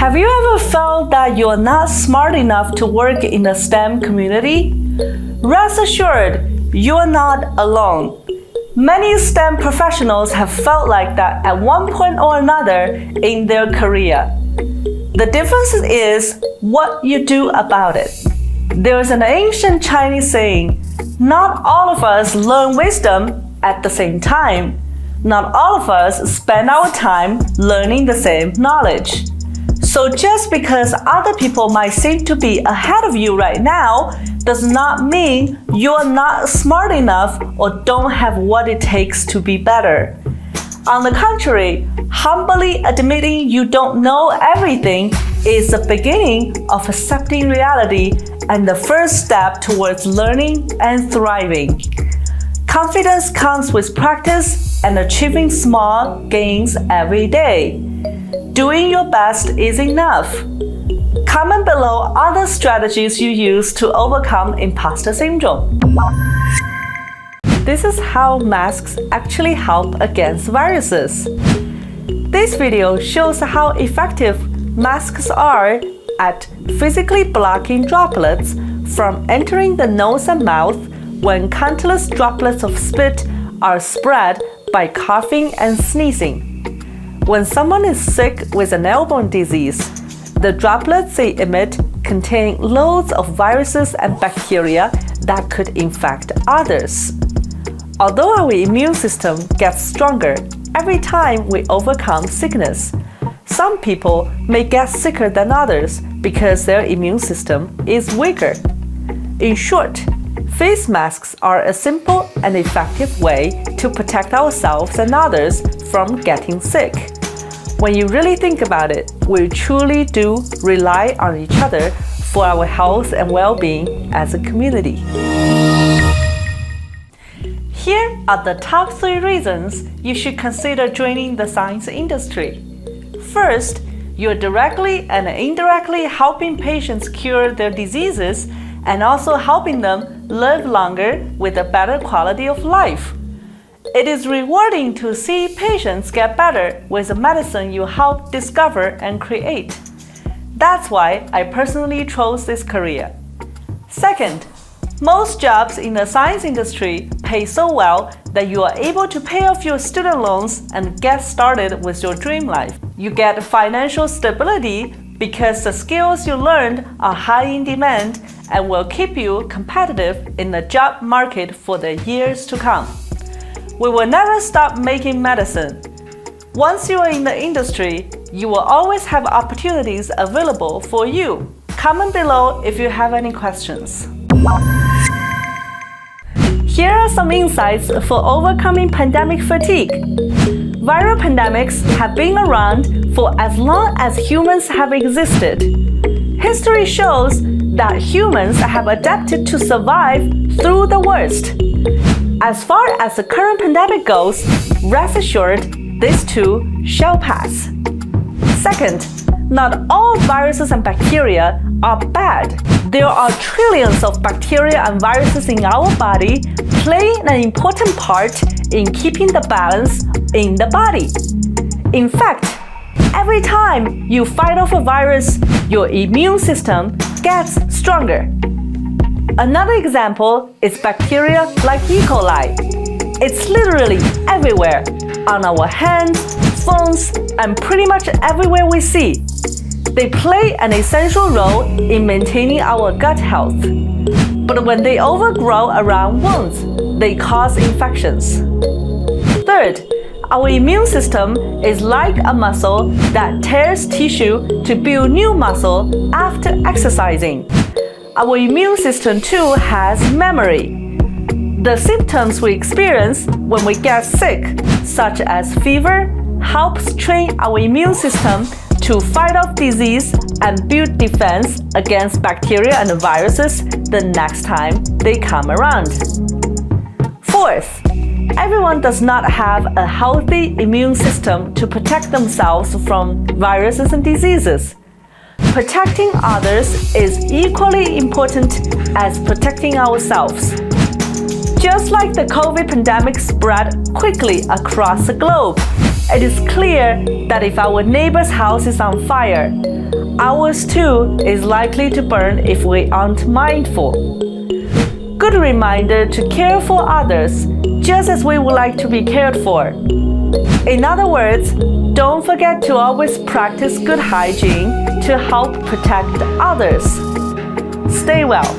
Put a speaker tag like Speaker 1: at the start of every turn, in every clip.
Speaker 1: Have you ever felt that you're not smart enough to work in the STEM community? Rest assured, you're not alone. Many STEM professionals have felt like that at one point or another in their career. The difference is what you do about it. There's an ancient Chinese saying, not all of us learn wisdom at the same time. Not all of us spend our time learning the same knowledge. So just because other people might seem to be ahead of you right now does not mean you're not smart enough or don't have what it takes to be better. On the contrary, humbly admitting you don't know everything is the beginning of accepting reality and the first step towards learning and thriving. Confidence comes with practice and achieving small gains every day. Doing your best is enough. Comment below other strategies you use to overcome imposter syndrome. This is how masks actually help against viruses. This video shows how effective masks are at physically blocking droplets from entering the nose and mouth when countless droplets of spit are spread by coughing and sneezing. When someone is sick with an airborne disease, the droplets they emit contain loads of viruses and bacteria that could infect others. Although our immune system gets stronger every time we overcome sickness, some people may get sicker than others because their immune system is weaker. In short, face masks are a simple and effective way to protect ourselves and others from getting sick. When you really think about it, we truly do rely on each other for our health and well-being as a community. Here are the top 3 reasons you should consider joining the science industry. First, you're directly and indirectly helping patients cure their diseases and also helping them live longer with a better quality of life. It is rewarding to see patients get better with the medicine you helped discover and create. That's why I personally chose this career. Second, most jobs in the science industry pay so well that you are able to pay off your student loans and get started with your dream life. You get financial stability because the skills you learned are high in demand and will keep you competitive in the job market for the years to come. We will never stop making medicine. Once you are in the industry, you will always have opportunities available for you. Comment below if you have any questions. Here are some insights for overcoming pandemic fatigue. Viral pandemics have been around for as long as humans have existed. History shows that humans have adapted to survive through the worst. As far as the current pandemic goes, rest assured, this too shall pass. Second, not all viruses and bacteria are bad. There are trillions of bacteria and viruses in our body playing an important part in keeping the balance in the body. In fact, every time you fight off a virus, your immune system gets stronger. Another example is bacteria like E. coli. It's literally everywhere, on our hands, phones, and pretty much everywhere we see. They play an essential role in maintaining our gut health. But when they overgrow around wounds, they cause infections. Third, our immune system is like a muscle that tears tissue to build new muscle after exercising. Our immune system too has memory. The symptoms we experience when we get sick, such as fever, helps train our immune system to fight off disease and build defense against bacteria and viruses the next time they come around. Fourth, everyone does not have a healthy immune system to protect themselves from viruses and diseases. Protecting others is equally important as protecting ourselves. Just like the COVID pandemic spread quickly across the globe, it is clear that if our neighbor's house is on fire, ours too is likely to burn if we aren't mindful. Good reminder to care for others, just as we would like to be cared for. In other words, don't forget to always practice good hygiene to help protect others. Stay well.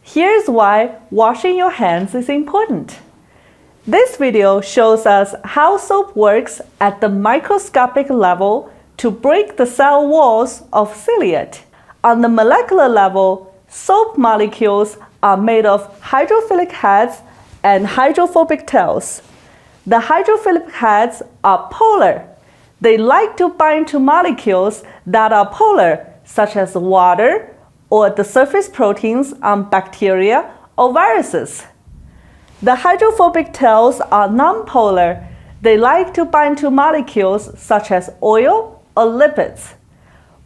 Speaker 1: Here's why washing your hands is important. This video shows us how soap works at the microscopic level to break the cell walls of ciliate. On the molecular level, soap molecules are made of hydrophilic heads and hydrophobic tails. The hydrophilic heads are polar. They like to bind to molecules that are polar, such as water or the surface proteins on bacteria or viruses. The hydrophobic tails are nonpolar. They like to bind to molecules such as oil or lipids.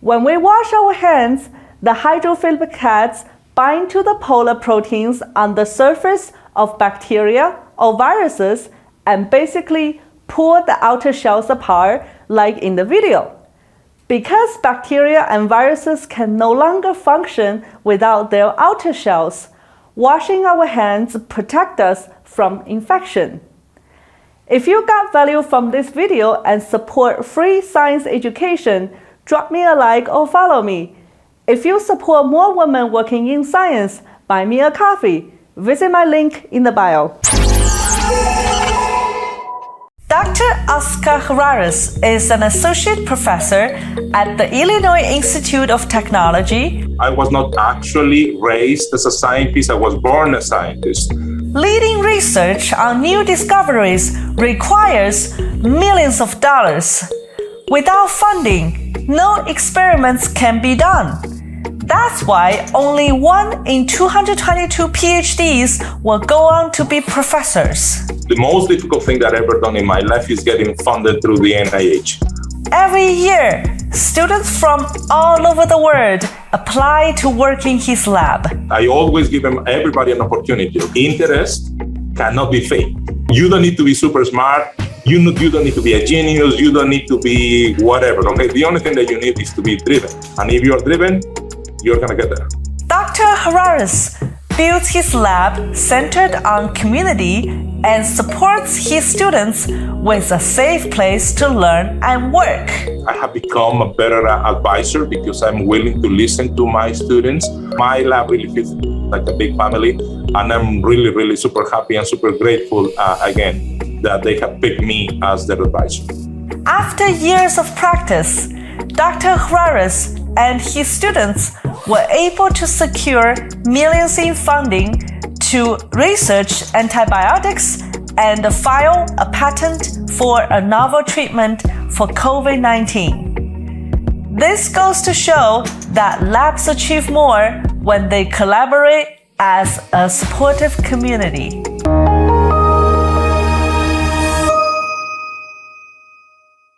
Speaker 1: When we wash our hands, the hydrophilic heads bind to the polar proteins on the surface of bacteria or viruses and basically pull the outer shells apart like in the video. Because bacteria and viruses can no longer function without their outer shells, washing our hands protect us from infection. If you got value from this video and support free science education, drop me a like or follow me. If you support more women working in science, buy me a coffee. Visit my link in the bio. Dr. Oscar Herrera is an associate professor at the Illinois Institute of Technology.
Speaker 2: I was not actually raised as a scientist, I was born a scientist.
Speaker 1: Leading research on new discoveries requires millions of dollars. Without funding, no experiments can be done. That's why only 1 in 222 PhDs will go on to be professors.
Speaker 2: The most difficult thing that I've ever done in my life is getting funded through the NIH.
Speaker 1: Every year, students from all over the world apply to work in his lab.
Speaker 2: I always give everybody an opportunity. Interest cannot be fake. You don't need to be super smart. You don't need to be a genius. You don't need to be whatever. Okay, the only thing that you need is to be driven. And if you're driven, you're gonna get there.
Speaker 1: Dr. Herrera builds his lab centered on community and supports his students with a safe place to learn and work.
Speaker 2: I have become a better advisor because I'm willing to listen to my students. My lab really feels like a big family, and I'm really, really super happy and super grateful again that they have picked me as their advisor.
Speaker 1: After years of practice, Dr. Herrera and his students were able to secure millions in funding to research antibiotics and file a patent for a novel treatment for COVID-19. This goes to show that labs achieve more when they collaborate as a supportive community.